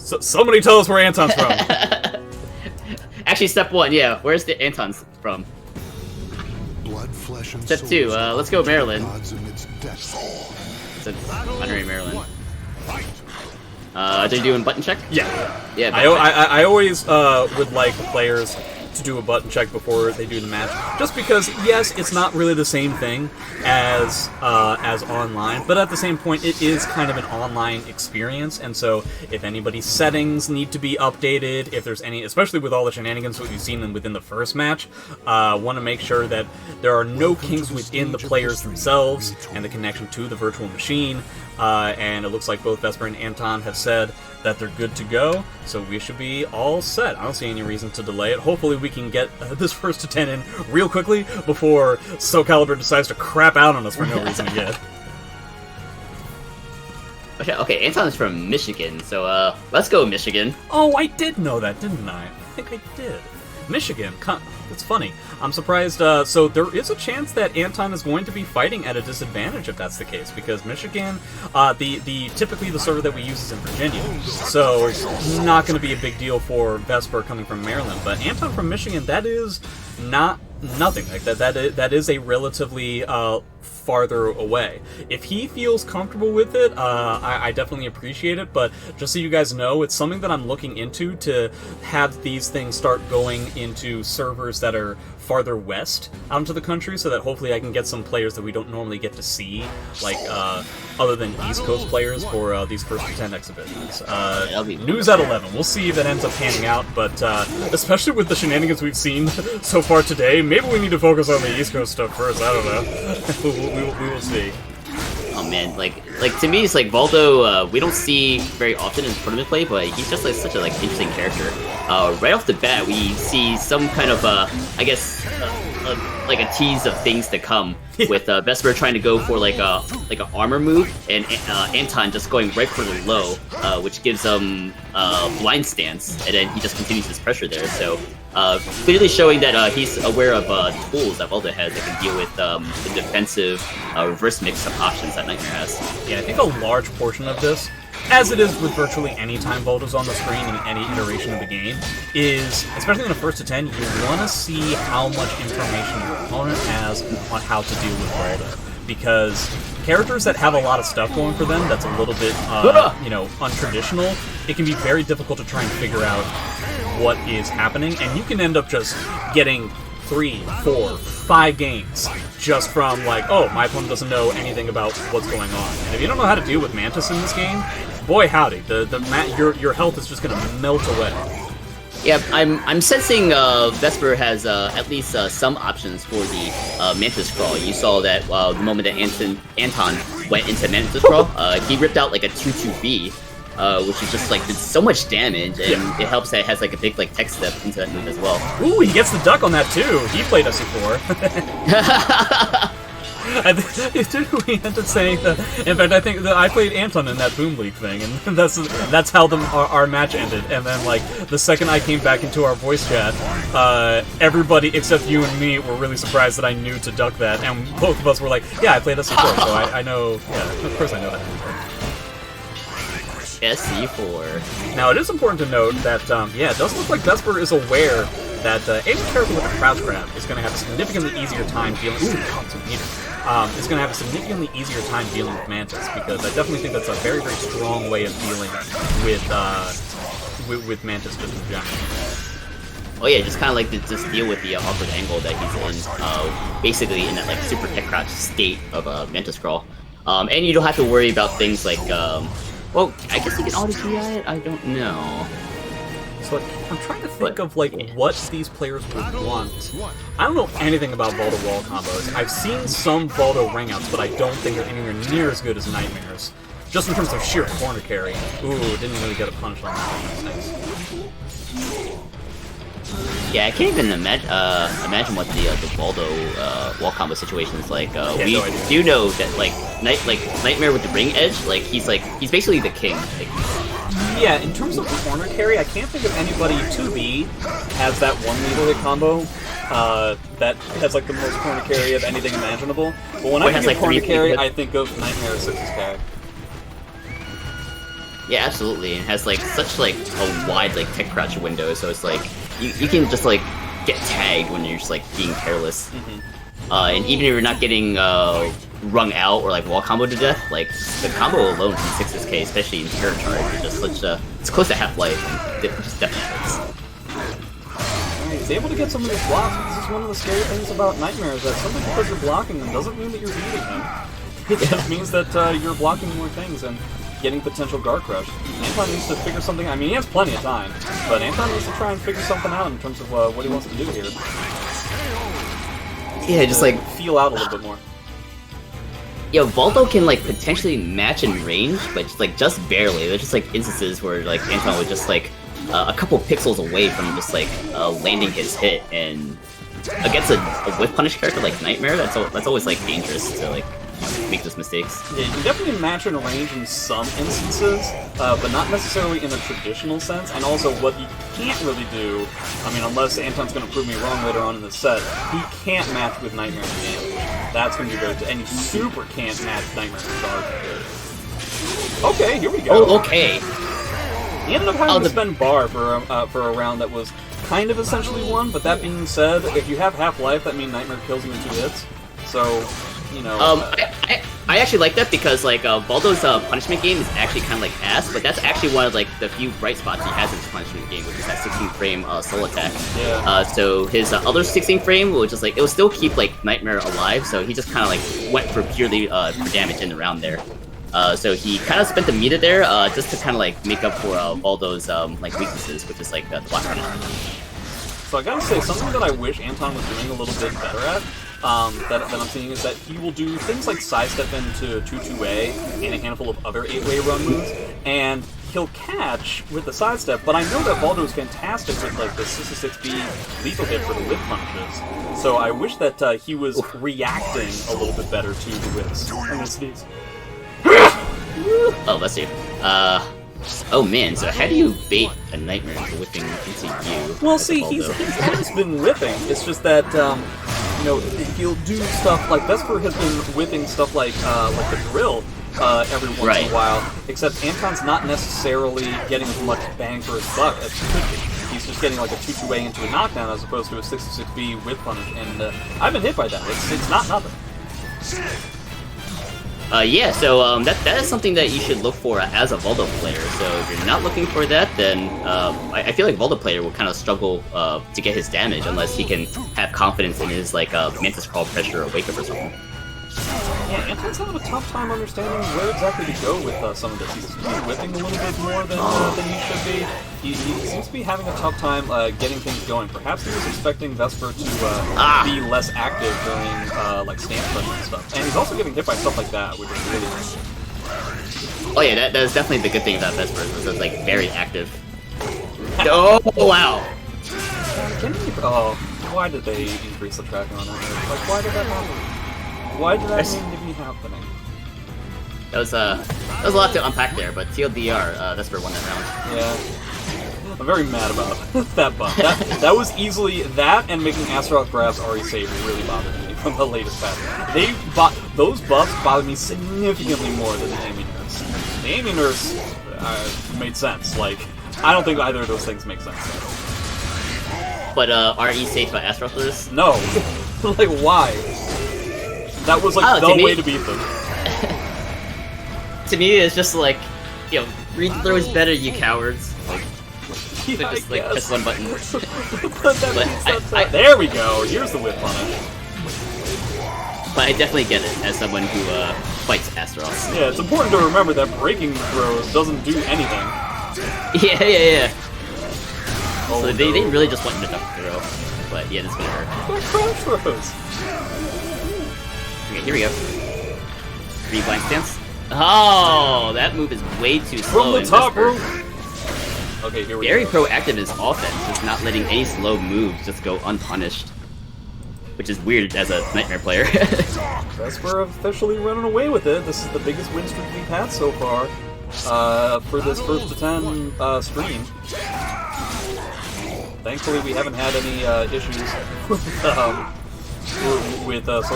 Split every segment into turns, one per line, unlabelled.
So, somebody tell us where Anton's from.
Actually, step 1, yeah. Where's the Anton's from?
Blood, flesh, and
Step 2, let's go Maryland.
Since
Honorary Maryland. Are they doing button check?
Yeah.
Yeah.
I always would like the players to do a button check before they do the match, just because yes, it's not really the same thing as online, but at the same point, it is kind of an online experience, and so if anybody's settings need to be updated, if there's any, especially with all the shenanigans that we've seen within the first match, want to make sure that there are no kinks within the players themselves and the connection to the virtual machine. And it looks like both Vesper and Anton have said that they're good to go, so we should be all set. I don't see any reason to delay it. Hopefully we can get this first to 10 in real quickly before Soul Calibur decides to crap out on us for no reason again.
Okay, Anton's from Michigan, so let's go Michigan.
Oh, I did know that, didn't I? I think I did. Michigan. It's funny. I'm surprised. So there is a chance that Anton is going to be fighting at a disadvantage if that's the case, because Michigan, typically the server that we use is in Virginia, so it's not going to be a big deal for Vesper coming from Maryland. But Anton from Michigan, that is nothing like that. That is a relatively farther away. If he feels comfortable with it, I definitely appreciate it, but just so you guys know, it's something that I'm looking into, to have these things start going into servers that are farther west out into the country, so that hopefully I can get some players that we don't normally get to see, like other than East Coast players for these first 10 exhibitions. News at 11. We'll see if it ends up panning out, but especially with the shenanigans we've seen so far today, maybe we need to focus on the East Coast stuff first. I don't know. we will see.
Oh man, like to me, it's like Voldo. We don't see very often in tournament play, but he's just like such a interesting character. Right off the bat, we see some kind of I guess like a tease of things to come with Vesper trying to go for like an armor move, and Anton just going right for the low, which gives him blind stance, and then he just continues his pressure there. So clearly showing that he's aware of tools that Voldo has that can deal with the defensive reverse mix-up options that Nightmare has.
Yeah, I think a large portion of this, as it is with virtually any time Voldo's on the screen in any iteration of the game, is, especially in the first to 10, you want to see how much information your opponent has on how to deal with Voldo. Because characters that have a lot of stuff going for them that's a little bit, untraditional, it can be very difficult to try and figure out what is happening, and you can end up just getting 3, 4, 5 games just from like, oh, my opponent doesn't know anything about what's going on. And if you don't know how to deal with Mantis in this game, boy howdy, your health is just gonna melt away.
Yeah, I'm sensing Vesper has at least some options for the Mantis Crawl. You saw that the moment that Anton went into Mantis Crawl, he ripped out like a 2-2B, which is just like did so much damage, and it helps that it has like a big like tech step into that move as well.
Ooh, he gets the duck on that too. He played us before. We ended saying that. In fact, I think that I played Anton in that Boom League thing, and that's how our match ended. And then, like, the second I came back into our voice chat, everybody except you and me were really surprised that I knew to duck that, and both of us were like, "Yeah, I played us before, so I know. Yeah, of course I know that."
SC4.
Now, it is important to note that, it does look like Vesper is aware that any character with a crouch grab is going to have a significantly easier time dealing. Is going to have a significantly easier time dealing with Mantis, because I definitely think that's a very, very strong way of dealing with Mantis just in general.
Oh yeah, just kind of like to just deal with the awkward angle that he's in, basically in that like super tech crouch state of Mantis Crawl, and you don't have to worry about things like, well, I guess you can auto GI it. I don't know.
So I'm trying to think of like what these players would want. I don't know anything about Voldo wall combos. I've seen some Voldo ringouts, but I don't think they're anywhere near as good as Nightmare's. Just in terms of sheer corner carry. Ooh, didn't really get a punch on that. Nice.
Yeah, I can't even imagine what the Voldo wall combo situation is like. We do know that like Nightmare with the ring edge, like he's basically the king.
Yeah, in terms of corner carry, I can't think of anybody. 2B has that one leader hit combo that has like the most corner carry of anything imaginable. But when I think of corner carry, I think of Nightmare 6's carry.
Yeah, absolutely. It has like such like a wide like tech crouch window, so it's like you can just like get tagged when you're just like being careless. And even if you're not getting rung out or like wall combo to death, like the combo alone from 6K, especially in Terror Charge, is just such a it's close to half-life and it just definitely hurts.
He's able to get some of these blocks. This is one of the scary things about Nightmare, is that simply because you're blocking them doesn't mean that you're beating him. It just means that you're blocking more things and getting potential guard crush. Anton needs to figure something. I mean, he has plenty of time, but Anton needs to try and figure something out in terms of what he wants to do here.
Yeah, just like
feel out a little bit more.
Yo, Voldo can like potentially match in range, but just barely. There's just like instances where like Anton would just like a couple pixels away from just like landing his hit, and against a whiff punish character like Nightmare, that's always like dangerous to like make those mistakes.
Yeah, you can definitely match in range in some instances, but not necessarily in a traditional sense. And also, what you can't really do, I mean, unless Anton's going to prove me wrong later on in the set, he can't match with Nightmare in damage. That's going to be very, and he super can't match Nightmare in guard. Okay, here we go.
Oh, okay.
He ended up having to spend bar for a round that was kind of essentially won. But that being said, if you have half-life, that means Nightmare kills him in 2 hits. So, you know.
I actually like that because like Voldo's punishment game is actually kind of like ass, but that's actually one of like the few bright spots he has in his punishment game, which is that 16 frame soul attack.
Yeah.
So his other 16 frame, which is like it will still keep like Nightmare alive, so he just kind of like went for purely for damage in the round there. So he kind of spent the meter there just to kind of like make up for Voldo's like weaknesses, which is like the block punishment.
So I gotta say, something that I wish Anton was doing a little bit better at, that I'm seeing, is that he will do things like sidestep into 2-2A and a handful of other 8-way run moves, and he'll catch with the sidestep, but I know that Voldo is fantastic with like the 66B lethal hit for the whip punches, so I wish that he was reacting a little bit better to the whips. I'm gonna sneeze.
Oh, let's see. Oh man, so how do you bait a Nightmare into whipping into you?
Well, see, he has been whipping. It's just that, you know, he'll do stuff like Vesper has been whipping stuff like the drill every once in a while. Except Anton's not necessarily getting as much bang for his buck as he could be. He's just getting like a 2-2A into a knockdown as opposed to a 66B whip punish, and I've been hit by that. It's not nothing.
Yeah, so that is something that you should look for as a Voldo player. So if you're not looking for that, then I feel like Voldo player will kind of struggle to get his damage unless he can have confidence in his like Mantis Crawl pressure or Wake Up or something.
Yeah, Anton's having a tough time understanding where exactly to go with some of this. He's whipping a little bit more than he should be. He seems to be having a tough time getting things going. Perhaps he was expecting Vesper to be less active during like stance pressure and stuff. And he's also getting hit by stuff like that, which is really nice.
Oh yeah, that is definitely the good thing about Vesper, is it's like very active. Oh wow!
Oh, why did they increase the tracking on that? Like, why did that happen? Why did that need to be happening?
That was a lot to unpack there, but TLDR, Vesper won that round.
Yeah. I'm very mad about that buff. That was easily that, and making Astaroth grabs Ari save really bothered me from the latest patch. Those buffs bothered me significantly more than the aiming nurse. The aiming nurse made sense. Like, I don't think either of those things make sense.
But RE safe by Astaroth lures?
No. Like, why? That was like the way to beat them.
To me, it's just like, you know, read throws better, you cowards. Like,
yeah,
just like press one button.
There we go. Here's the whip punish.
But I definitely get it as someone who fights Astaroth.
Yeah, it's important to remember that breaking throws doesn't do anything.
Yeah.
Oh,
so they really just want him to duck throw. But yeah, this is gonna hurt.
They're crash throws.
Okay, here we go. 3 blind stance. Oh, that move is way too slow.
From the top rope. Okay, here we
Very
go.
proactive in his offense, just not letting any slow moves just go unpunished. Which is weird as a Nightmare player.
Vesper officially running away with it. This is the biggest win streak we've had so far for this first to 10 stream. Thankfully, we haven't had any issues with Soul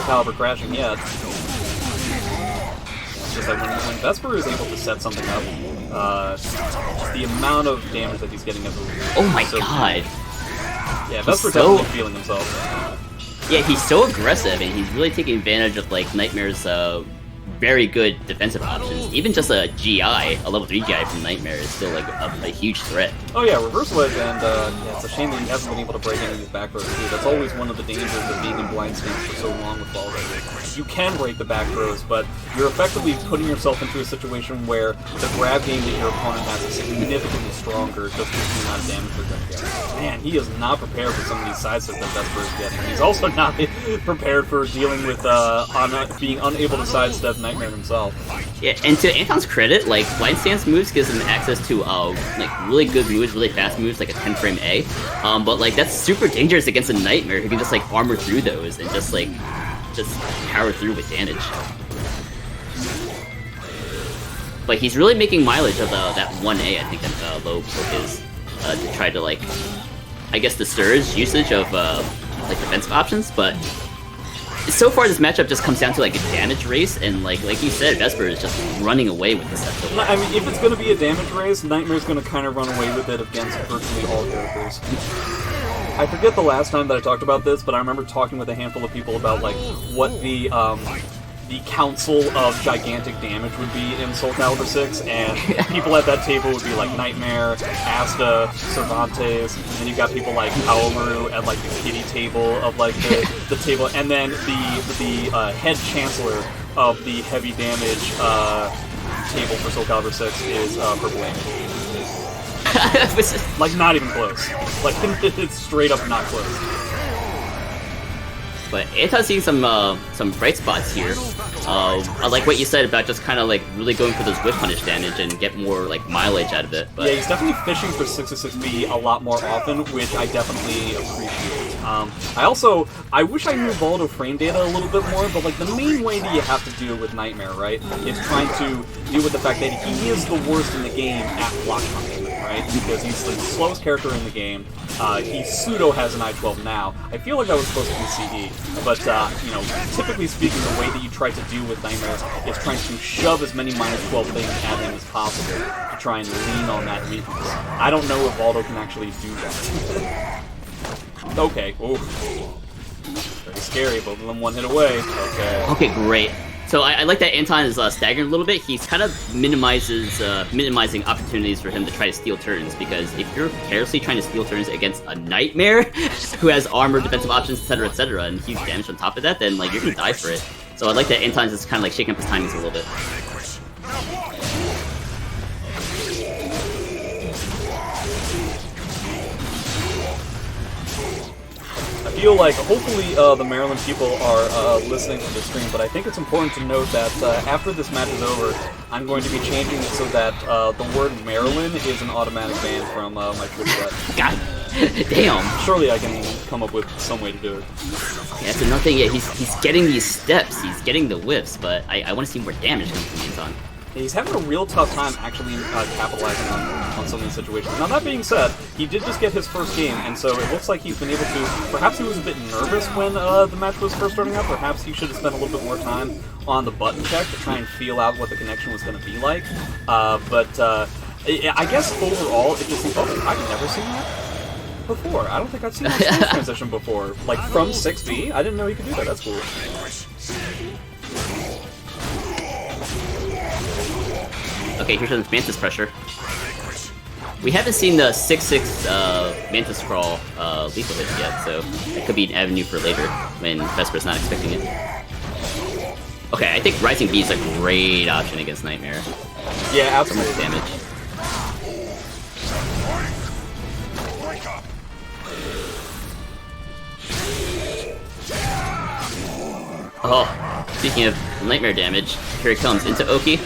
Calibur crashing yet. It's just that when Vesper is able to set something up, The amount of damage that he's getting as a
Oh my god.
Yeah, Vesper definitely feeling himself.
Yeah, he's so aggressive, and he's really taking advantage of like Nightmare's very good defensive options. Even just a GI, a level 3 GI from Nightmare is still like a huge threat.
Oh yeah, reversal edge, and yeah, it's a shame that he hasn't been able to break any of these back throws too. That's always one of the dangers of being in blind stance for so long with Voldo. You can break the back throws, but you're effectively putting yourself into a situation where the grab game that your opponent has is significantly stronger just because the amount of damage they're going to get. Man, he is not prepared for some of these sidesteps that Vesper is getting. He's also not prepared for dealing with being unable to sidestep Nightmare himself.
Yeah, and to Anton's credit, like blind stance moves gives him access to like really good moves, really fast moves, like a 10 frame A. But like that's super dangerous against a Nightmare who can just like armor through those and just power through with damage. But he's really making mileage of that 1A, I think that low poke is, to try to like, I guess, discourage usage of like defensive options. But so far this matchup just comes down to like a damage race, and like you said, Vesper is just running away with this episode.
I mean, if it's going to be a damage race, Nightmare's going to kind of run away with it against virtually all characters. I forget the last time that I talked about this, but I remember talking with a handful of people about like what the council of gigantic damage would be in Soul Calibur 6, and people at that table would be like Nightmare, Asta, Cervantes, and then you got people like Kaomaru at like the kitty table of like the table, and then the head chancellor of the heavy damage table for Soul Calibur 6 is Purple Angel. Like, not even close. Like, it's straight up not close.
But Anton's seeing some bright spots here. I like what you said about just kind of like really going for those whip punish damage and get more like mileage out of it. But
yeah, he's definitely fishing for 666B a lot more often, which I definitely appreciate. I wish I knew Voldo frame data a little bit more, but like the main way that you have to deal with Nightmare, right, is trying to deal with the fact that he is the worst in the game at block punishment, right? Because he's the slowest character in the game. He pseudo has an I-12 now. I feel like that was supposed to be CE, but you know, typically speaking, the way that you try to deal with Nightmare is trying to shove as many -12 things at him as possible to try and lean on that weakness. I don't know if Voldo can actually do that. Okay, ooh. Very scary, both of them one hit away. Okay.
Okay, great. So I like that Anton is staggering a little bit. He's kind of minimizing opportunities for him to try to steal turns, because if you're carelessly trying to steal turns against a Nightmare who has armor, defensive options, etc., and huge damage on top of that, then like you're gonna die for it. So I like that Anton's just kind of like shaking up his timings a little bit.
I feel like hopefully the Maryland people are listening to the stream, but I think it's important to note that after this match is over, I'm going to be changing it so that the word Maryland is an automatic ban from my Twitch chat.
God damn.
Surely I can come up with some way to do it.
Okay, that's another thing. Yeah, he's getting these steps, he's getting the whiffs, but I want to see more damage come from Anton.
He's having a real tough time actually capitalizing on some of these situations. Now, that being said, he did just get his first game, and so it looks like he's been able to... Perhaps he was a bit nervous when the match was first starting out. Perhaps he should have spent a little bit more time on the button check to try and feel out what the connection was going to be like. I guess overall, it just seems... Oh, I've never seen that before. I don't think I've seen that stage transition before. Like, from 6B? I didn't know he could do that. That's cool.
Okay, here's some Mantis pressure. We haven't seen the 6-6 Mantis Crawl lethal hit yet, so it could be an avenue for later when Vesper's not expecting it. Okay, I think Rising B is a great option against Nightmare.
Yeah, absolutely.
Damage. Oh, speaking of Nightmare damage, here it comes into Oki.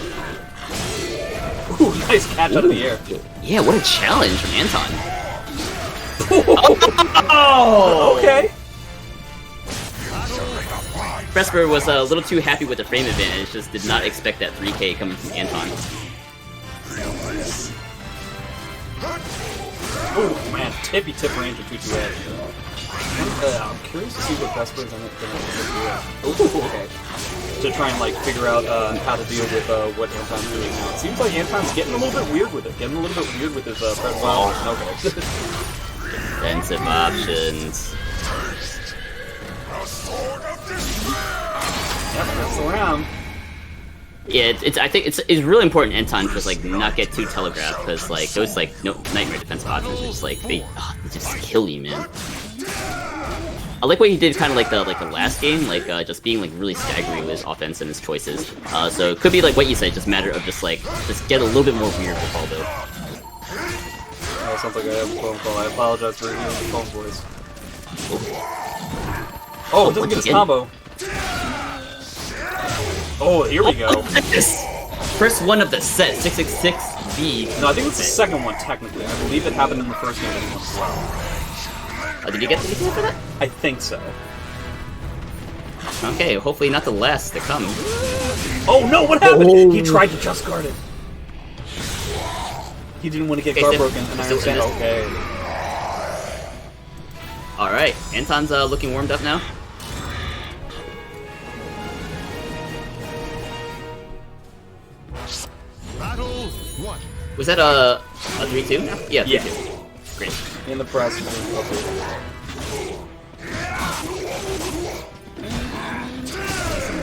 Ooh, nice catch out of the air.
Yeah, what a challenge from Anton.
Oh, okay.
Vesper was a little too happy with the frame advantage, just did not expect that 3K coming from Anton.
Oh man, tippy tip range of 2-2 I'm curious to see what Vesper is going to do. Ooh, okay. to try and like figure out how to deal with what Anton's doing now. It seems like Anton's getting a little bit weird with it, getting a little bit weird with his press. Okay.
Defensive options.
Yep, that's around.
Yeah, I think it's really important Anton just like not get too telegraphed because like those like nightmare defensive options are just like they just kill you, man. I like what he did kind of like the last game, like just being like really staggery with his offense and his choices. So it could be like what you said, just a matter of just get a little bit more weird with Voldo.
Oh, sounds like I have a phone call. I apologize for hearing the phone voice. Oh, it doesn't get his combo. Oh, here we go.
First one of the set, 666B.
No, I think it's the second one, technically. I believe it happened in the first game as well.
Did you get the for that?
I think so.
Okay, hopefully not the last to come.
Oh no, what happened? Oh. He tried to just guard it. He didn't want to get guard broken, and I understand. Okay.
Alright, Anton's looking warmed up now.
Battle 1.
Was that a 3-2 now? Yeah, 3-2.
Yeah.
Great.
In the press.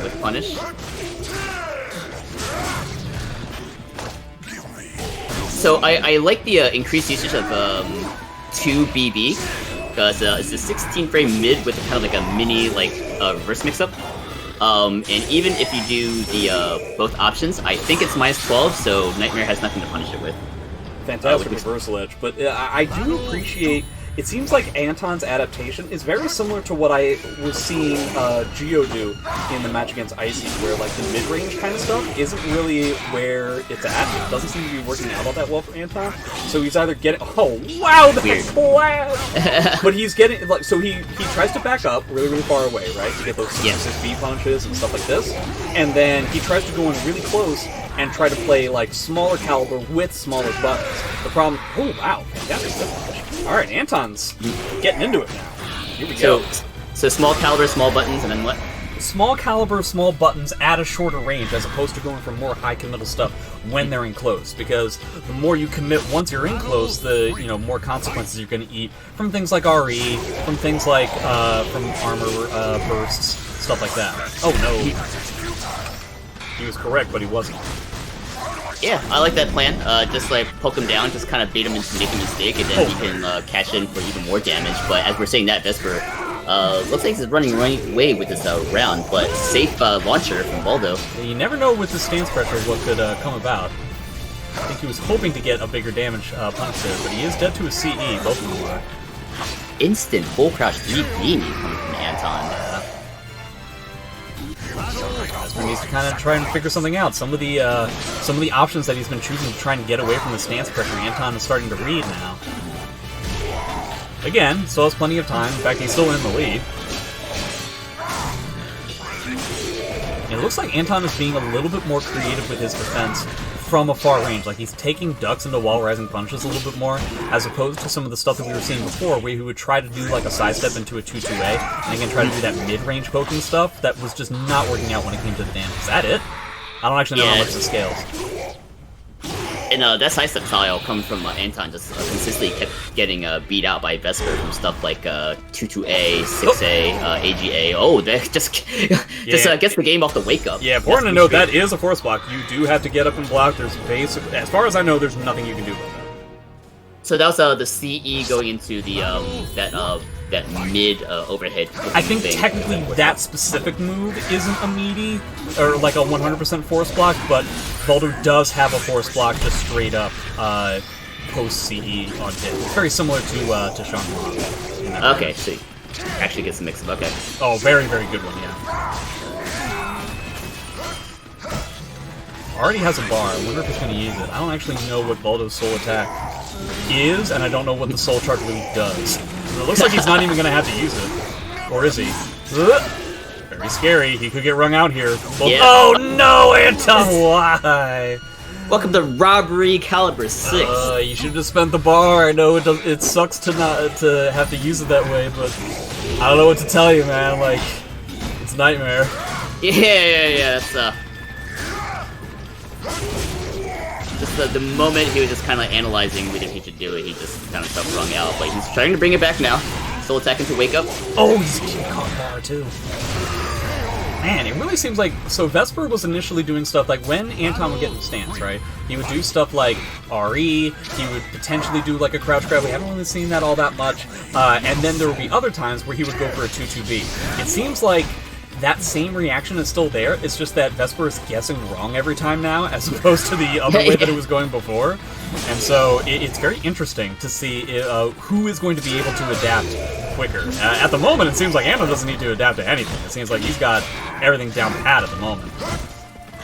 With punish. So I like the increased usage of 2BB because it's a 16 frame mid with kind of like a mini reverse mix up. And even if you do the both options, I think it's -12, so Nightmare has nothing to punish it with.
Fantastic reversal edge, but I do appreciate. It seems like Anton's adaptation is very similar to what I was seeing Geo do in the match against Icy, where like the mid-range kind of stuff isn't really where it's at. It doesn't seem to be working out all that well for Anton. So he's either getting wow, that's class! But he's getting so he tries to back up really far away, right, to get those B punches and stuff like this, and then he tries to go in really close and try to play like smaller caliber with smaller buttons. The problem, fantastic. All right, Anton's getting into it now. Here we go.
So small caliber, small buttons, and then what?
Small caliber, small buttons at a shorter range, as opposed to going for more high committal stuff when they're in close. Because the more you commit once you're in close, the more consequences you're going to eat from things like RE, from things like from armor bursts, stuff like that. Oh no, he was correct, but he wasn't.
Yeah, I like that plan. Just like poke him down, just kind of bait him into making a mistake, and then he can cash in for even more damage. But as we're saying that, Vesper looks like he's running away with this round, but safe launcher from Voldo.
You never know with the stance pressure what could come about. I think he was hoping to get a bigger damage punch there, but he is dead to a CE, both of them are.
Instant full crouch 3B coming from Anton.
Vesper needs to kind of try and figure something out. Some of the options that he's been choosing to try and get away from the stance pressure, Anton is starting to read now. Again, still has plenty of time. In fact, he's still in the lead. It looks like Anton is being a little bit more creative with his defense from a far range. Like, he's taking ducks into wall rising punches a little bit more, as opposed to some of the stuff that we were seeing before, where he would try to do like a sidestep into a 2-2A, and again try to do that mid-range poking stuff that was just not working out when it came to the damage. Is that it? I don't actually know how much it scales.
And that sidestep style comes from Anton just consistently kept getting beat out by Vesper from stuff like 2-2A, 6A, AGA. Oh, that just gets the game off the wake up.
Yeah, important to note, that is a force block. You do have to get up and block. There's basically, as far as I know, there's nothing you can do about that.
So that was the CE going into the that mid overhead.
I think technically that specific move isn't a meaty or like a 100% force block, but Voldo does have a force block just straight up post CE on hit. It's very similar to Sean.
Okay, so actually gets a mix up. Okay.
Oh, very good one, yeah. Already has a bar. I wonder if he's going to use it. I don't actually know what Voldo's soul attack is, and I don't know what the soul charge really does. It looks like he's not even going to have to use it. Or is he? Very scary. He could get wrung out here. Well, yeah. Oh no, Anton! Why?
Welcome to Robbery Caliber 6.
You should have spent the bar. I know it sucks to have to use it that way, but I don't know what to tell you, man. Like, it's Nightmare.
Yeah. That's just the moment he was just kind of analyzing what he should do it, he just kind of felt wrung out. But he's trying to bring it back now. Soul attacking to wake up.
Oh, he's caught power too. Man, it really seems like... So Vesper was initially doing stuff like when Anton would get in stance, right? He would do stuff like RE, he would potentially do like a crouch grab. We haven't really seen that all that much. And then there would be other times where he would go for a 2-2B. It seems like that same reaction is still there. It's just that Vesper is guessing wrong every time now, as opposed to the other way that it was going before. And so it's very interesting to see who is going to be able to adapt quicker. At the moment, it seems like Anton doesn't need to adapt to anything. It seems like he's got everything down pat at the moment.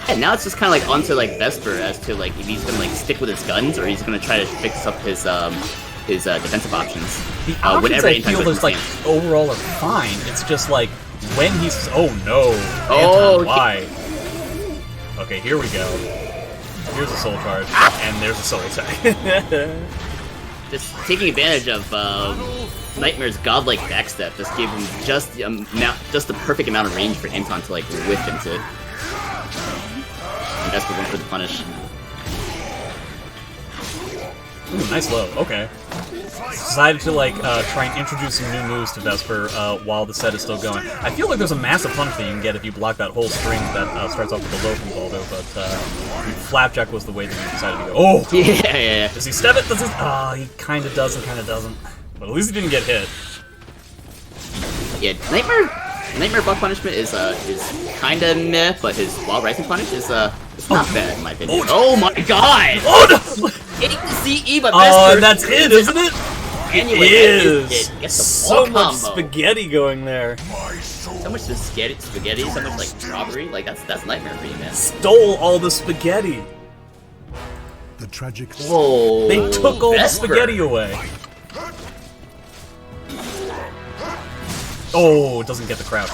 And now it's just kind of like onto like Vesper as to like if he's gonna like stick with his guns or he's gonna try to fix up his defensive options.
The options I feel is like overall are fine. It's just like when he's Anton, why? Okay, here we go. Here's a soul charge, and there's a soul attack.
Just taking advantage of Nightmare's godlike backstep, just gave him just the perfect amount of range for Anton to like whiff into. And Vesper went for the punish.
Ooh, nice low. Okay. Decided to like try and introduce some new moves to Vesper while the set is still going. I feel like there's a massive punish that you can get if you block that whole string that starts off with a low from Voldo, but Flapjack was the way that he decided to go. Oh!
Yeah.
Does he step it? Does he? Oh, he kind of does and kind of doesn't. But at least he didn't get hit.
Yeah, Nightmare block punishment is kind of meh, but his wall rising punish is not bad in my opinion. Oh my god!
Oh no!
Hitting the CE, but
oh, and that's it, isn't it?
It
is.
Gets the
so much
combo.
spaghetti going there.
So much spaghetti, so much like robbery. Like that's Nightmare for you, man.
Stole all the spaghetti.
The tragic.
Whoa!
They took all
Vesper.
the spaghetti away. Oh, it doesn't get the crouch.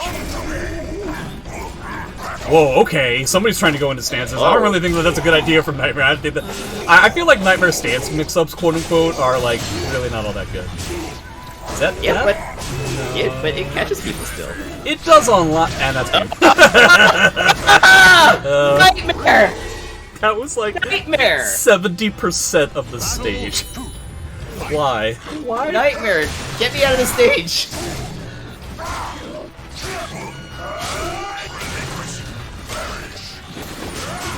Whoa, okay. Somebody's trying to go into stances. I don't really think that that's a good idea from Nightmare. I feel like Nightmare stance mix-ups, quote-unquote, are, like, really not all that good. Is that
but it catches people still.
It does unlock... And that's good.
Nightmare!
That was, like,
Nightmare!
70% of the stage. Why? Why?
Nightmare! Get me out of the stage!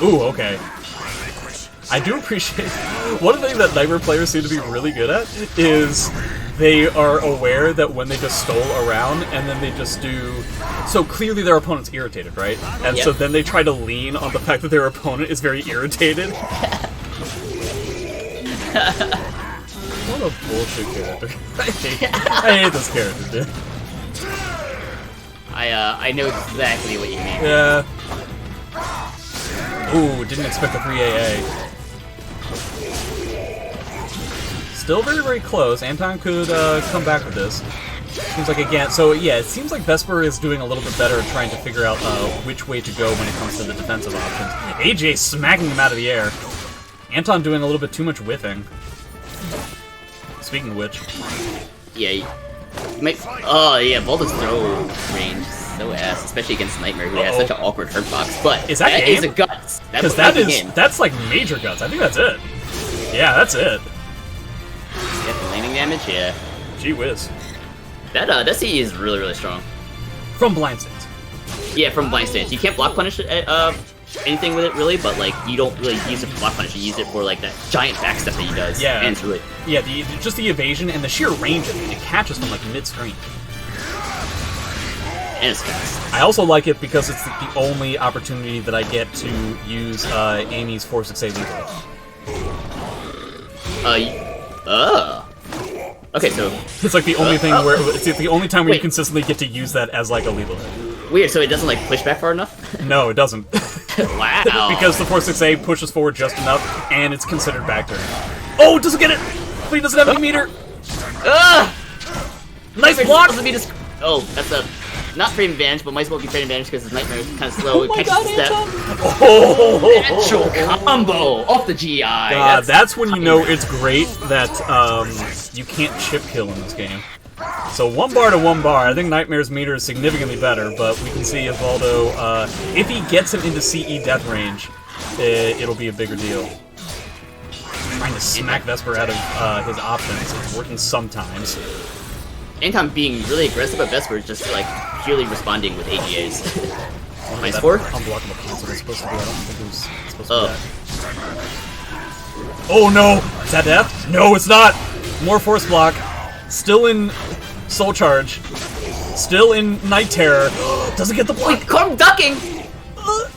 Ooh, okay. I do appreciate... One of the things that Nightmare players seem to be really good at is they are aware that when they just stole around and then they just do... So clearly their opponent's irritated, right? And so then they try to lean on the fact that their opponent is very irritated. What a bullshit character. I hate this character, dude.
I know exactly what you mean.
Yeah. Ooh, didn't expect the 3AA. Still very, very close. Anton could come back with this. Seems like, again, so yeah, it seems like Vesper is doing a little bit better at trying to figure out which way to go when it comes to the defensive options. AJ smacking him out of the air. Anton doing a little bit too much whiffing. Speaking of which.
Yeah, oh yeah, Voldo's throw range is so ass, especially against Nightmare, who has such an awkward hurtbox. But
is that
is a guts.
Because that's like major guts. I think that's it. Yeah, that's it.
Get the landing damage, yeah.
Gee whiz.
That CE is really, really strong.
From blind stance.
Yeah, from blind stance. You can't block punish anything with it really, but like you don't really use it for block punish. You use it for like that giant backstep that he does.
Yeah.
And through it.
Yeah, just the evasion and the sheer range of it. It catches from like mid-screen.
And it's fast.
I also like it because it's the only opportunity that I get to use Amy's 4-6A lethal.
Okay, so
it's like the only thing where it's the only time where you consistently get to use that as like a lethal hit.
Weird, so it doesn't like push back far enough?
No, it doesn't.
Wow.
Because the 4-6A pushes forward just enough, and it's considered back turn. Oh, doesn't get it! But he doesn't have any meter! Nice block!
Oh, that's a... Not frame advantage, but might as well be frame advantage because his Nightmare is kind of slow. It catches the step. Natural combo off the GI.
That's when you know it's great that you can't chip kill in this game. So 1 bar to 1 bar. I think Nightmare's meter is significantly better, but we can see if Voldo, if he gets him into CE death range, it'll be a bigger deal. Trying to smack Vesper out of his options. It's working sometimes.
Anton being really aggressive at Vesper is just like purely responding with AGAs. Nice
That
four.
unblockable cancel was supposed to be. I don't think it was supposed to be that. Oh no! Is that death? No, it's not! More force block. Still in soul charge. Still in Night Terror. Doesn't get the block.
Wait, Carm ducking!
Oh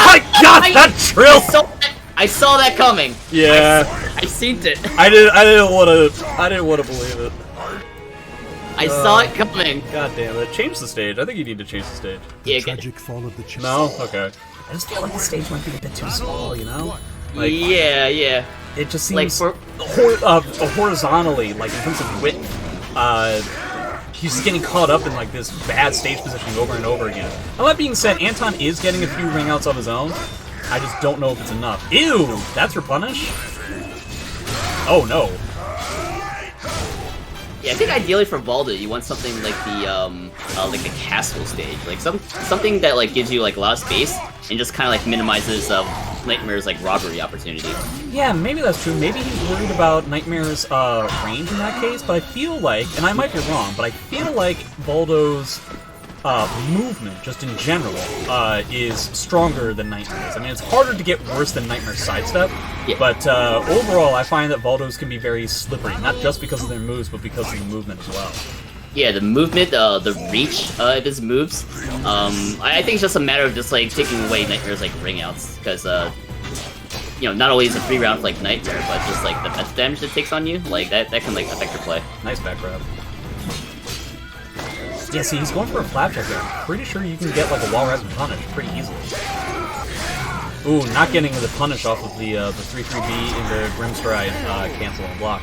my god, that trill!
I saw that coming.
Yeah.
I seen it.
I didn't want to believe it.
I saw it coming.
God damn it. Change the stage. I think you need to change the stage.
Yeah,
Tragic fall of the chief.
No? Okay. I just feel like the stage might be a bit too small, you know? Like,
yeah.
it just
Like
seems horizontally, like in terms of width, he's just getting caught up in like this bad stage positioning over and over again. Now that being said, Anton is getting a few ring outs of his own. I just don't know if it's enough. Ew! That's your punish? Oh no.
Yeah, I think ideally for Voldo, you want something like the castle stage, like something that like gives you like a lot of space and just kind of like minimizes Nightmare's like robbery opportunity.
Yeah, maybe that's true. Maybe he's worried about Nightmare's range in that case, but I feel like, and I might be wrong, but I feel like Voldo's movement, just in general, is stronger than Nightmare's. I mean, it's harder to get worse than Nightmare's sidestep,
yeah.
But overall, I find that Voldo's can be very slippery, not just because of their moves, but because of the movement as well.
Yeah, the movement, the reach of his moves. I think it's just a matter of just like taking away Nightmare's like ring outs, because you know, not only is it 3 rounds like Nightmare, but just like the defense damage it takes on you, like that can like affect your play.
Nice back grab. Yeah, see, he's going for a flapjack there. I'm pretty sure you can get like a wall rising punish pretty easily. Ooh, not getting the punish off of the 3-3B into Grimstride cancel and block.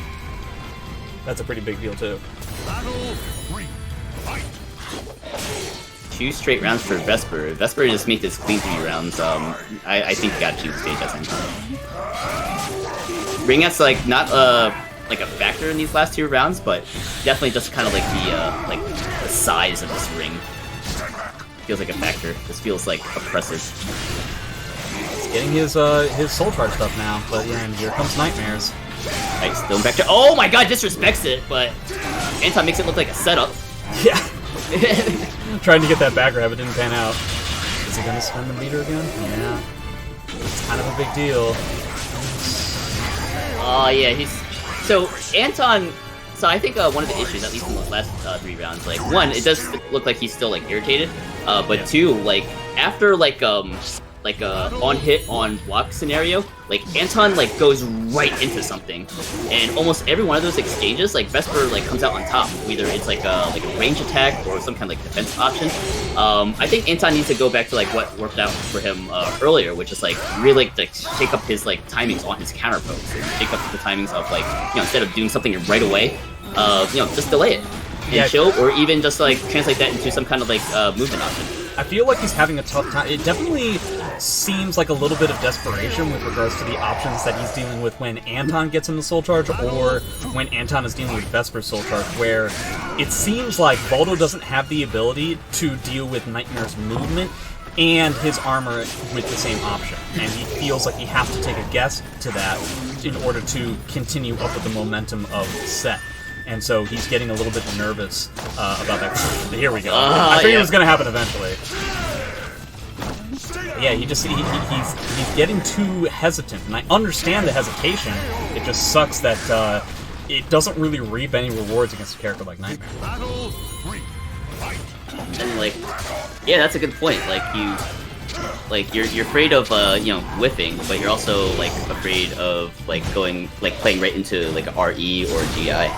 That's a pretty big deal too.
2 straight rounds for Vesper. Vesper just made this clean 3 rounds. I think you gotta choose stage at the same time. Ring out's like not like a factor in these last 2 rounds, but definitely just kind of like the size of this ring feels like a factor. This feels like oppressive.
He's getting his soul charge stuff now, but yeah, and here comes Nightmares.
Right, still back to. Oh my god, disrespects it, but Anton makes it look like a setup.
Yeah. Trying to get that back grab, it didn't pan out. Is he gonna spend the meter again? Yeah. It's kind of a big deal.
Oh yeah, he's so Anton. So I think one of the issues, at least in those last 3 rounds, like 1, it does look like he's still like irritated, but yeah. 2, like after like on hit on block scenario, like Anton like goes right into something, and almost every one of those exchanges, like Vesper like comes out on top. Either it's like a range attack or some kind of like defense option. I think Anton needs to go back to like what worked out for him earlier, which is like really like shake up his like timings on his counter pose, shake up the timings of like, you know, instead of doing something right away, you know, just delay it and chill, or even just like translate that into some kind of like movement option.
I feel like he's having a tough time. It definitely seems like a little bit of desperation with regards to the options that he's dealing with when Anton gets in the soul charge, or when Anton is dealing with Vesper's soul charge, where it seems like Voldo doesn't have the ability to deal with Nightmare's movement and his armor with the same option, and he feels like he has to take a guess to that in order to continue up with the momentum of the set. And so he's getting a little bit nervous about that. Here we go. I figured it was going to happen eventually. Yeah, he's getting too hesitant, and I understand the hesitation. It just sucks that it doesn't really reap any rewards against a character like Nightmare.
And like, yeah, that's a good point. Like you're afraid of you know, whiffing, but you're also like afraid of like going like playing right into like a RE or GI.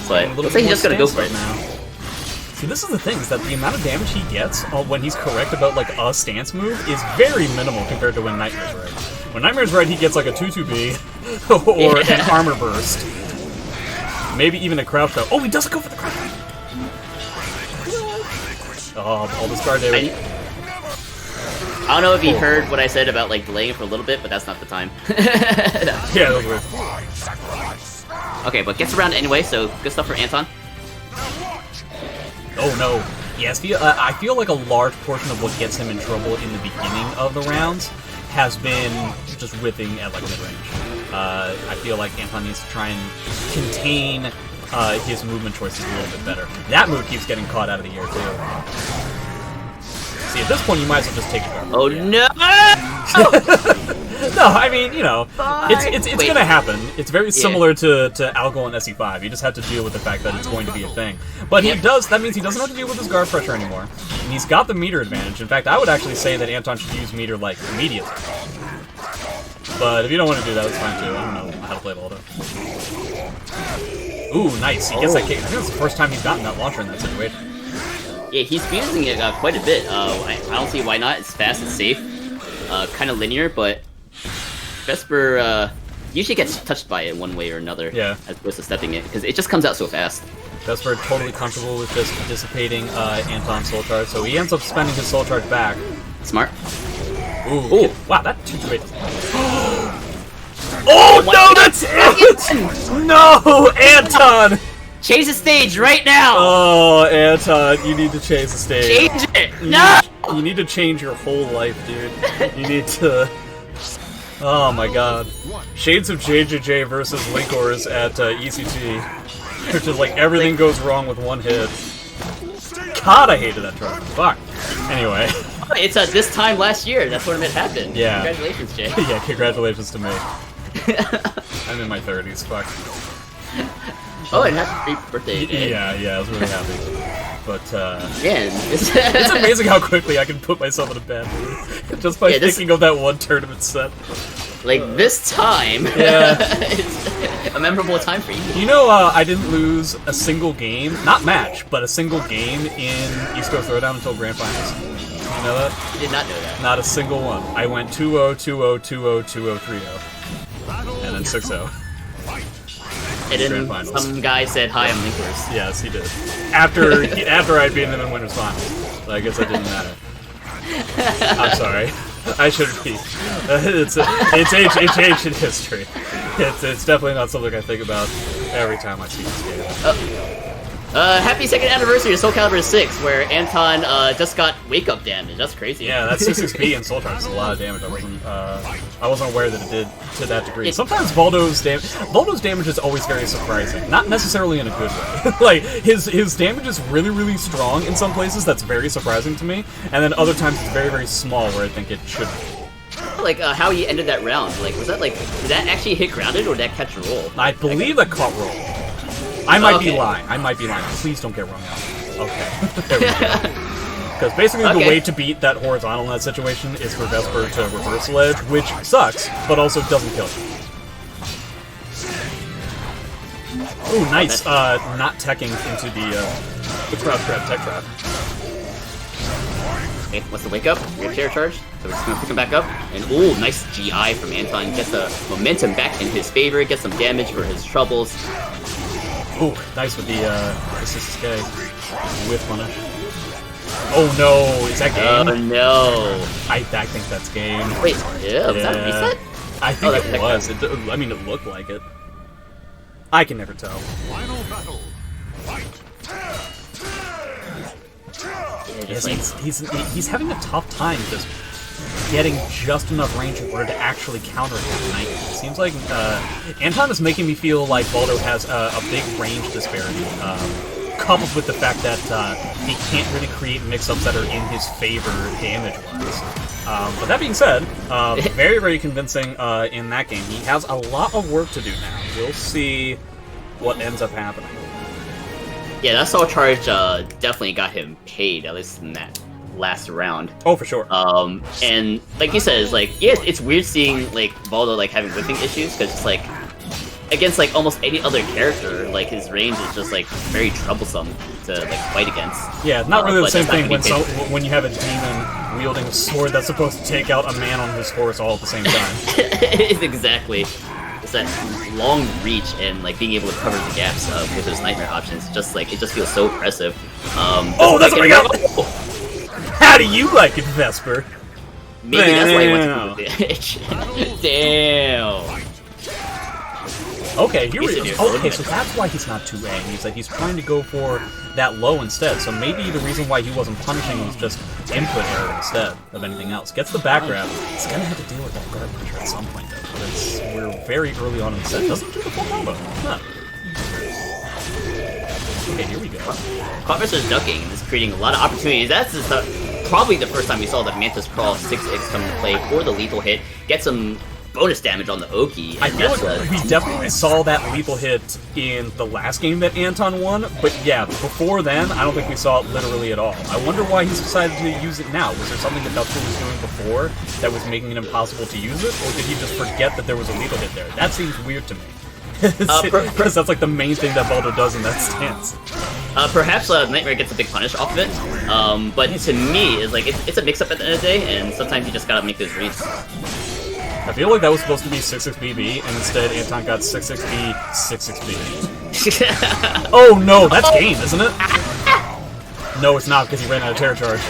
But looks like he's just gonna go for it
now. See, this is the thing, is that the amount of damage he gets when he's correct about like a stance move is very minimal compared to when Nightmare's right. When Nightmare's right, he gets like a 2-2B or an armor burst. Maybe even a crouch out. Oh, he doesn't go for the crouch. Oh, all this guard damage.
I don't know if you heard what I said about like delaying it for a little bit, but that's not the time.
Yeah, that was weird.
Okay, but gets around anyway, so good stuff for Anton.
Oh no. Yes, I feel like a large portion of what gets him in trouble in the beginning of the rounds has been just whipping at like mid-range. I feel like Anton needs to try and contain his movement choices a little bit better. That move keeps getting caught out of the air too. See, at this point you might as well just take it guard.
Oh
yeah.
no!
No, I mean, you know, it's gonna happen. It's very similar to Algol and SE5. You just have to deal with the fact that it's going to be a thing. But that means he doesn't have to deal with his guard pressure anymore. And he's got the meter advantage. In fact, I would actually say that Anton should use meter, like, immediately. But if you don't want to do that, that's fine too. I don't know how to play Voldo. Ooh, nice. He gets that kick. I think it's the first time he's gotten that launcher in that situation.
Yeah, he's using it quite a bit. I don't see why not. It's fast, it's safe. Kind of linear, but Vesper usually gets touched by it one way or another, as opposed to stepping it, because it just comes out so fast.
Vesper totally comfortable with just dissipating Anton's soul charge, so he ends up spending his soul charge back.
Smart.
Ooh. Wow, that too great. Oh no, that's it! No, Anton!
Change the stage right now!
Oh, Anton, you need to change the stage.
Change it! No!
You need to change your whole life, dude. You need to... Oh my god. Shades of JJJ versus Linkors at ECT. Which is like everything goes wrong with one hit. God, I hated that truck. Fuck. Anyway.
It's this time last year. That's when it happened.
Yeah.
Congratulations, Jay.
Yeah, congratulations to me. I'm in my 30s. Fuck.
Oh, and happy birthday, Jay.
Yeah, I was really happy. But,
Man,
it's amazing how quickly I can put myself in a bad mood. Just by thinking of that one tournament set.
Like, this time, it's a memorable time for you.
You know, I didn't lose a single game, not match, but a single game in East Coast Throwdown until Grand Finals. You know that?
I did not know that.
Not a single one. I went 2-0, 2-0, 2-0, 2-0, 3-0. And then 6-0.
And then some guy said, "Hi, I'm Linkers."
Yes, he did. After I'd beaten him in Winners Finals. So I guess that didn't matter. I'm sorry. I should repeat. It's ancient history. It's definitely not something I think about every time I see this game.
Happy second anniversary of Soul Calibur 6, where Anton just got wake-up damage. That's crazy.
Yeah, that's 6XP and Soul Charge is a lot of damage. I wasn't aware that it did to that degree. Sometimes Voldo's damage is always very surprising. Not necessarily in a good way. Like, his damage is really, really strong in some places. That's very surprising to me. And then other times it's very, very small where I think it should be.
Like, how he ended that round. Like, was that, like, did that actually hit grounded, or did that catch a roll?
I believe that caught roll. I might be lying. Please don't get wrong out. Okay. There we go. Because basically the way to beat that horizontal in that situation is for Vesper to reversal edge, which sucks, but also doesn't kill you. Ooh, nice. Not teching into the crouch grab tech trap.
Okay, what's the wake up? We have chair charge, so we're just gonna pick him back up. And ooh, nice GI from Anton. Gets the momentum back in his favor, gets some damage for his troubles.
Ooh, nice with the SSK with punish. Oh no, is that game?
Oh no.
I think that's game.
Wait, yeah, was that a reset?
I think it was. I mean, it looked like it. I can never tell.
Final battle. Fight.
Yes, he's having a tough time just getting just enough range in order to actually counter him. And it seems like Anton is making me feel like Voldo has a big range disparity, coupled with the fact that he can't really create mix-ups that are in his favor damage-wise. But that being said, very, very convincing in that game. He has a lot of work to do now. We'll see what ends up happening.
Yeah, that soul charge definitely got him paid, at least in that last round.
Oh, for sure.
And like you said, it's like, yeah, it's weird seeing like Voldo like having whipping issues, because it's like against like almost any other character, like his range is just like very troublesome to like fight against.
Yeah, not really the same thing when you have a demon wielding a sword that's supposed to take out a man on his horse all at the same time.
Exactly. It's that long reach and like being able to cover the gaps with those nightmare options. Just like it just feels so impressive.
Oh, that's what I got! How do you like it, Vesper?
Maybe that's why he went to the bitch. Damn.
Okay, here we
He's
go.
a
Okay,
dude.
so that's why he's not 2A. He's trying to go for that low instead. So maybe the reason why he wasn't punishing was just input error instead of anything else. Gets the back grab. He's gonna have to deal with that guard pressure at some point though. But we're very early on in the set. Doesn't do the full combo. Huh. Okay, here we go.
Caught versus ducking is creating a lot of opportunities. That's just probably the first time we saw the Mantis Crawl 6X come into play for the lethal hit. Get some bonus damage on the Oki.
I feel like we definitely saw that lethal hit in the last game that Anton won, but yeah, before then, I don't think we saw it literally at all. I wonder why he's decided to use it now. Was there something that Vesper was doing before that was making it impossible to use it, or did he just forget that there was a lethal hit there? That seems weird to me. Because that's like the main thing that Voldo does in that stance.
Perhaps Nightmare gets a big punish off of it, but to me, it's a mix-up at the end of the day, and sometimes you just gotta make those reads.
I feel like that was supposed to be 6-6-BB, and instead Anton got 6-6-B, 6-6-B. Oh no, that's game, isn't it? No, it's not, because he ran out of terror charge.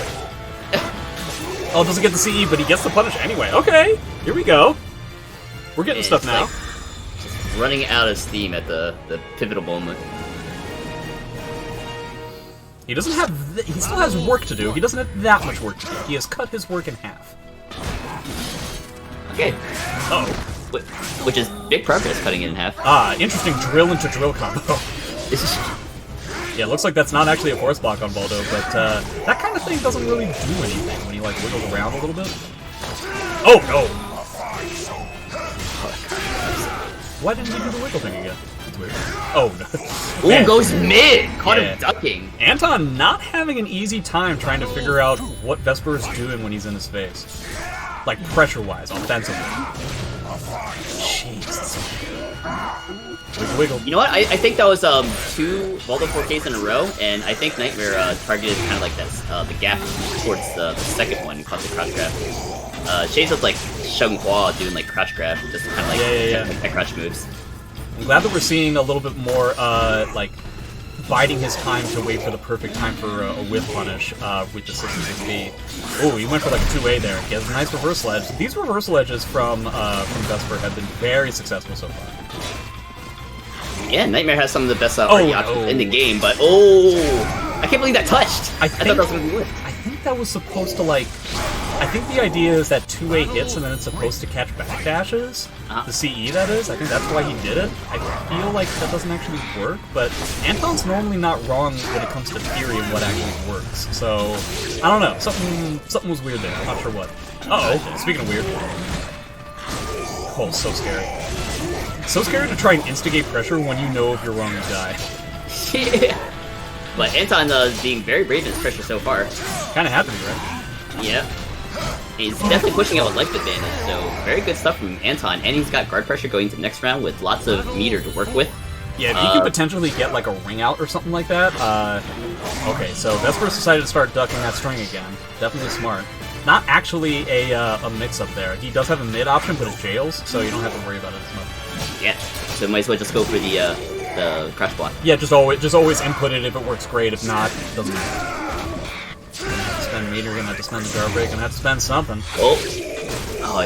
Oh, doesn't get the CE, but he gets the punish anyway. Okay, here we go. We're getting stuff now.
Like, just running out of steam at the pivotal moment.
He doesn't have... he still has work to do. He doesn't have that much work to do. He has cut his work in half.
Okay.
Uh-oh.
Which is big progress, cutting it in half.
Interesting drill into drill combo. Yeah, looks like that's not actually a force block on Voldo, but that kind of thing doesn't really do anything when he like wiggles around a little bit. Oh no! Why didn't he do the wiggle thing again? That's weird. Oh no.
Ooh,
Man.
goes mid! Caught
Yeah.
him ducking.
Anton not having an easy time trying to figure out what Vesper is doing when he's in his face. Like, pressure-wise, offensively. Jeez, that's so good. Wiggle, wiggle.
You know what? I think that was 2 Voldo 4Ks in a row, and I think Nightmare targeted kind of like that, the gap towards the second one, caught the crouch grab. Shades of like Shung Hua doing like crouch grab, just kind of like like crouch moves.
I'm glad that we're seeing a little bit more, like, biding his time to wait for the perfect time for a whiff punish with the 66B. Oh, he went for like a 2A there. He has a nice reversal edge. These reversal edges from Vesper have been very successful so far.
Yeah, Nightmare has some of the best
Oh,
RE options in the game, but I can't believe that touched! I thought that was going to be lift.
I think that was supposed to, like... I think the idea is that 2A hits and then it's supposed to catch backdashes. The CE, that is. I think that's why he did it. I feel like that doesn't actually work, but Anton's normally not wrong when it comes to theory and what actually works. So, I don't know. Something was weird there. I'm not sure what. Uh-oh. Speaking of weird. Oh, so scary. So scary to try and instigate pressure when you know if you're wrong, you die.
Yeah. But Anton is being very brave in his pressure so far.
Kinda happening, right?
Yeah. He's definitely pushing out with life advantage, so very good stuff from Anton, and he's got guard pressure going to the next round with lots of meter to work with.
Yeah, if you could potentially get like a ring out or something like that. Okay, so Vesper decided to start ducking that string again. Definitely smart. Not actually a mix-up there. He does have a mid option, but it jails, so you don't have to worry about it as much.
Yeah, so might as well just go for the crouch block.
Yeah, just always input it if it works great. If not, it doesn't matter. Spend meter, gonna have to spend the jar break, gonna have to spend something.
Oh,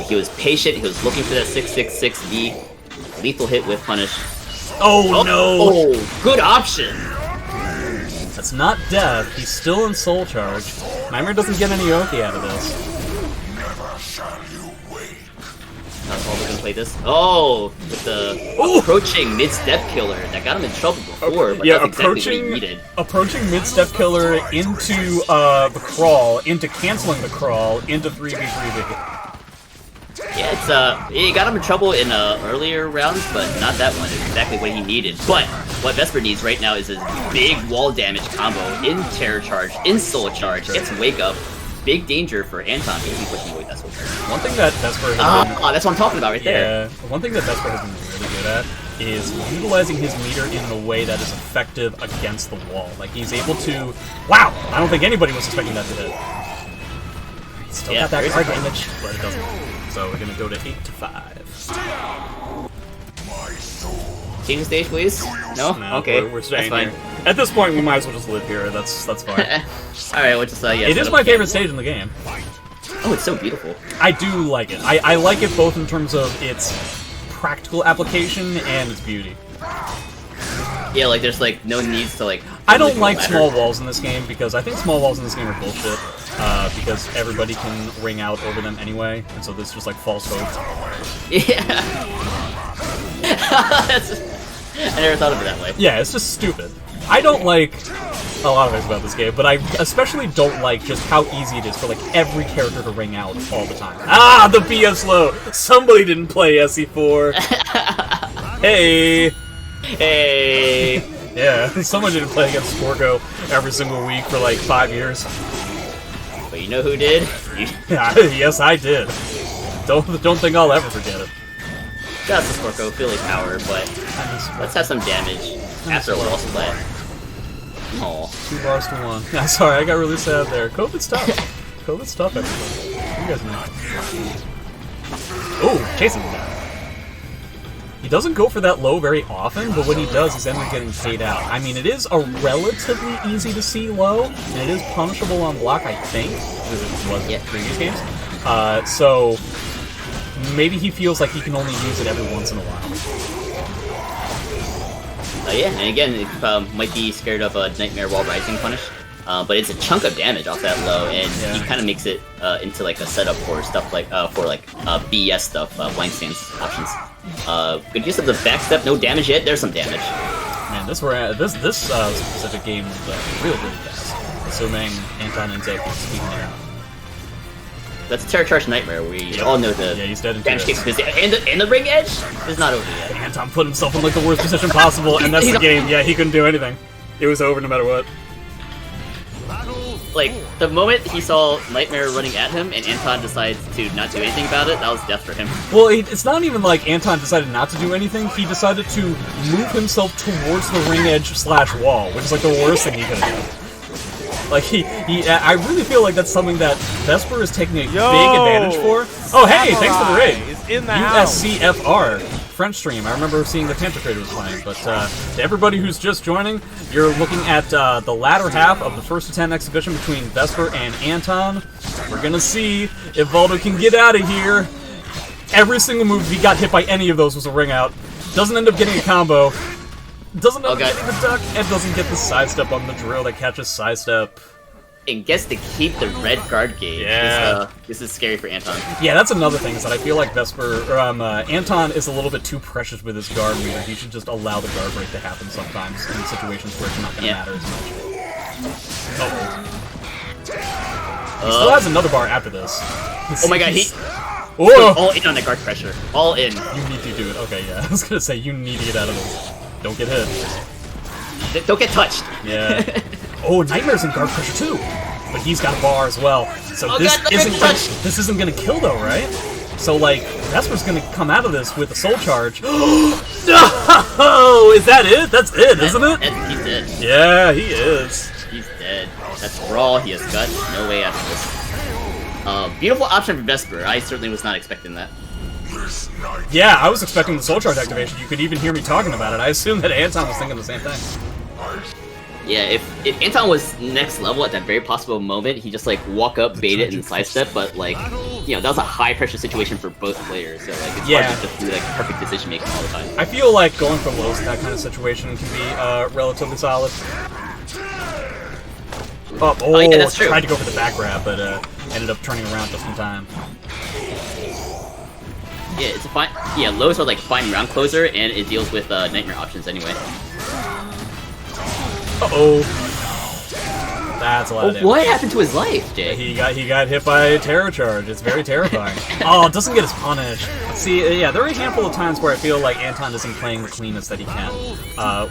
he was patient. He was looking for that 666B lethal hit with punish.
Oh no!
Oh, good option.
That's not death. He's still in soul charge. Nightmare doesn't get any Oki out of this.
That's all we're gonna play this. Oh, with the approaching mid-step killer that got him in trouble before, but
yeah,
that's exactly what he needed.
Approaching mid-step killer into the crawl, into canceling the crawl, into 3v3v.
Yeah, it's it got him in trouble in earlier rounds, but not that one. It's exactly what he needed. But what Vesper needs right now is his big wall damage combo in terror charge, in soul charge, gets wake up. Big danger for Anton. He'll be pushing away Vesper.
One thing that Vesper has been...
that's what I'm talking about right there.
Yeah, one thing that Vesper has been really good at is utilizing his meter in a way that is effective against the wall. Like, he's able to... Wow! I don't think anybody was expecting that to hit. He's still got that card damage, but it doesn't. So we're gonna go to 8-5.
Change the stage, please? No? Okay,
We're staying
that's fine.
here. At this point, we might as well just live here. That's fine.
Alright, we'll just, yeah.
It is my favorite stage in the game.
Oh, it's so beautiful.
I do like it. I like it both in terms of its practical application and its beauty.
Yeah, like there's like no needs to like.
I don't like small walls in this game because I think small walls in this game are bullshit. Because everybody can ring out over them anyway, and so this is just like false hope.
Yeah. I never thought of it that way.
Yeah, it's just stupid. I don't like a lot of things about this game, but I especially don't like just how easy it is for like every character to ring out all the time. Ah, the BS low! Somebody didn't play SE4. Hey!
Hey!
Yeah, someone didn't play against Scorgo every single week for like 5 years.
But you know who did?
Yes, I did. Don't think I'll ever forget it.
Shout out to Scorco, Philly power, but let's have some damage after a lost play. Aw.
2 bars to 1. Yeah, sorry, I got really sad there. COVID's tough. COVID's tough, everybody. You guys know. Oh, chasing him. He doesn't go for that low very often, but when he does, he's ended up getting fade out. I mean, it is a relatively easy to see low, and it is punishable on block, I think, because it was in previous games. So maybe he feels like he can only use it every once in a while.
Yeah, and again, it might be scared of a Nightmare Wall Rising punish, but it's a chunk of damage off that low, and he kind of makes it into like a setup for stuff like BS stuff, blind stance options. Good use of the backstep, no damage yet. There's some damage.
Man, this specific game is really fast. Assuming Anton ends up speeding it out.
That's a Terror Charge Nightmare. We all know the
he's dead in
damage kicks and the ring edge is not over yet.
Anton put himself in like the worst position possible, and that's the game. Yeah, he couldn't do anything. It was over no matter what.
Like, the moment he saw Nightmare running at him and Anton decides to not do anything about it, that was death for him.
Well, it's not even like Anton decided not to do anything. He decided to move himself towards the ring edge / wall, which is like the worst thing he could have done. Like, I really feel like that's something that Vesper is taking a big advantage for. Oh, hey, thanks for the raid. USCFR, French stream. I remember seeing the Panther Trader was playing. But to everybody who's just joining, you're looking at the latter half of the first to 10 exhibition between Vesper and Anton. We're gonna see if Voldo can get out of here. Every single move, if he got hit by any of those, was a ring out. Doesn't end up getting a combo. Doesn't end up getting the duck, and doesn't get the sidestep on the drill that catches sidestep.
It gets to keep the red guard gauge.
Yeah.
This is scary for Anton.
Yeah, that's another thing, is that I feel like Anton is a little bit too precious with his guard meter. He should just allow the guard break to happen sometimes in situations where it's not going to matter as much. He still has another bar after this.
Oh my god,
Whoa!
All in on the guard pressure. All in.
You need to do it. Okay, yeah. I was going to say, you need to get out of this. Don't get hit.
Don't get touched.
Yeah. Oh, Nightmare's in guard pressure too, but he's got a bar as well. So this isn't gonna kill though, right? So like Vesper's gonna come out of this with a soul charge. No! Is that it? That's it, isn't it?
He's dead.
Yeah, he is.
He's dead. That's raw. He has guts. No way out of this. Beautiful option for Vesper. I certainly was not expecting that.
Yeah, I was expecting the soul charge activation. You could even hear me talking about it. I assumed that Anton was thinking the same thing.
Yeah, if Anton was next level at that very possible moment, he just like walk up, bait it, and sidestep. But like, you know, that was a high pressure situation for both players. So like, it's hard to just do like perfect decision making all the time.
I feel like going for lows in that kind of situation can be relatively solid.
Yeah, that's true.
Tried to go for the back grab, but ended up turning around just in time.
Yeah, it's a fine. Yeah, lows are like fine round closer, and it deals with nightmare options anyway.
That's a lot of damage.
What happened to his life, Jay?
He got hit by a terror charge. It's very terrifying. It doesn't get his punish. See, yeah, there are a handful of times where I feel like Anton isn't playing the cleanest that he can.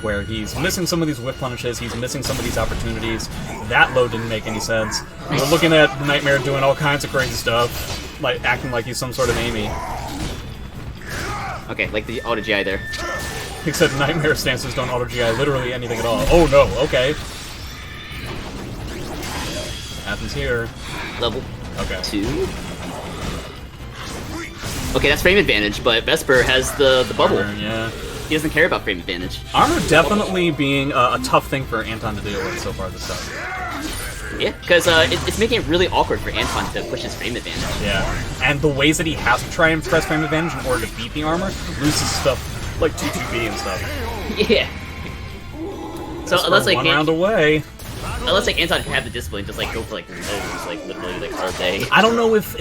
Where he's missing some of these whip punishes, he's missing some of these opportunities. That low didn't make any sense. We're looking at Nightmare doing all kinds of crazy stuff, like acting like he's some sort of Amy.
Okay, like the auto GI there.
Except Nightmare stances don't auto GI literally anything at all. Oh no, okay. Happens here.
Level 2. Okay, that's frame advantage, but Vesper has the bubble.
Yeah.
He doesn't care about frame advantage.
Armor definitely being a tough thing for Anton to deal with so far this time.
Yeah, because it's making it really awkward for Anton to push his frame advantage.
Yeah, and the ways that he has to try and press frame advantage in order to beat the armor loses stuff like T2B and stuff.
Yeah. So unless like
one round away.
Unless like Anton can have the discipline, just like go for like lows, like literally like all day.
I don't know if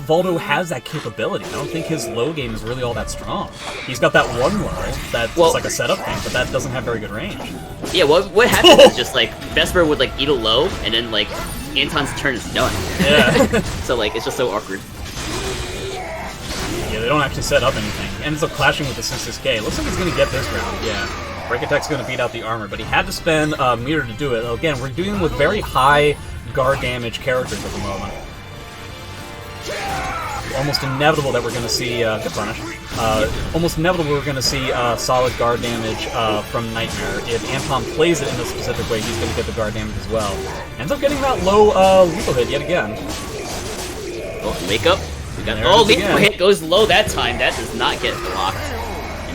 Voldo has that capability. I don't think his low game is really all that strong. He's got that one low that's like a setup thing, but that doesn't have very good range.
Yeah, what happens is just like Vesper would like eat a low, and then like Anton's turn is done. Yeah. So like it's just so awkward.
Yeah, they don't actually set up anything. Ends up clashing with the 6K. Looks like he's gonna get this round. Yeah. Break Attack's going to beat out the armor, but he had to spend a meter to do it. Again, we're dealing with very high guard damage characters at the moment. Almost inevitable that we're going to see get punished. Almost inevitable we're going to see solid guard damage from Nightmare. If Anton plays it in a specific way, he's going to get the guard damage as well. Ends up getting that low lethal hit yet again.
Oh, wake up. We got lethal hit goes low that time. That does not get blocked.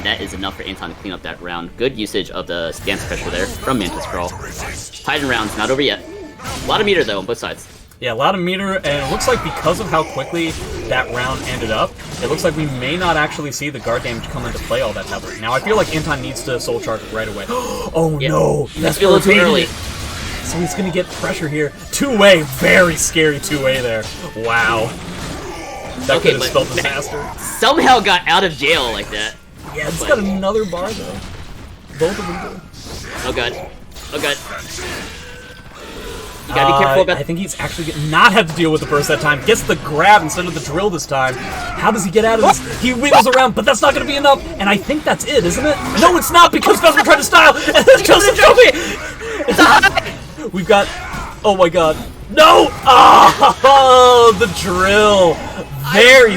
That is enough for Anton to clean up that round. Good usage of the stance pressure there from Mantis Crawl. Titan rounds, not over yet. A lot of meter though on both sides.
Yeah, a lot of meter, and it looks like because of how quickly that round ended up, it looks like we may not actually see the guard damage come into play all that heavily. Now, I feel like Anton needs to soul charge right away. Oh no!
That's a little too early.
So he's gonna get pressure here. Two-way, very scary two-way there. Wow. That could have spelled disaster.
Somehow got out of jail like that.
Yeah, it's got another bar though. Both of them do.
Oh god. Oh god. You gotta be careful about.
I think he's actually not had to deal with the burst that time. Gets the grab instead of the drill this time. How does he get out of this? He wiggles around, but that's not gonna be enough. And I think that's it, isn't it? No, it's not because Vesper tried to style, and then kills the trophy. It's a high. We've got. Oh my god. No! Oh, the drill. Very